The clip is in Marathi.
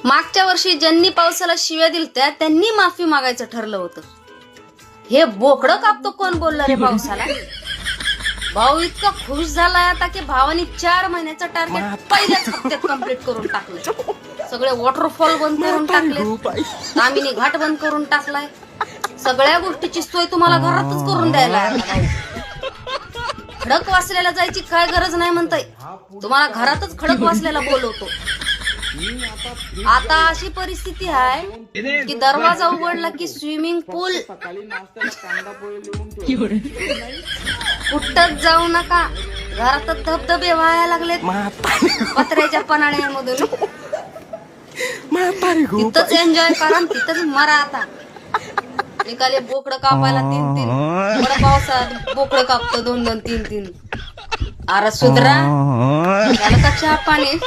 मागच्या वर्षी ज्यांनी पावसाला शिव्या दिलत्या त्यांनी माफी मागायचं ठरलं होतं. हे बोकडं कापतो कोण बोललं रे पावसाला? भाऊ इतका खुश झालाय आता की भावानी 4 महिन्याचं टार्गेट पहिल्याच हप्त्यात कम्प्लीट करून टाकलं. सगळे वॉटरफॉल बंद करून टाकले, कामिनी घाट बंद करून टाकलाय. सगळ्या गोष्टीची सोय तुम्हाला घरातच करून द्यायला आहे. खडक वाचलेला जायची काय गरज नाही म्हणताय, तुम्हाला घरातच खडक वाचलेला बोलवतो. आता अशी परिस्थिती आहे की दरवाजा उघडला की स्विमिंग पूल. कुठंच जाऊ नका, घरातच धबधबे व्हायला लागलेत पत्र्याच्या पन्हाळ्यामधून. तिथंच एन्जॉय करा, तिथंच मरा. आता निकाले बोकडं कापायला 3-3, पावसात बोकडं कापतो 2-2, 3-3. अरे सुधरा, झालं का चहा पाणी?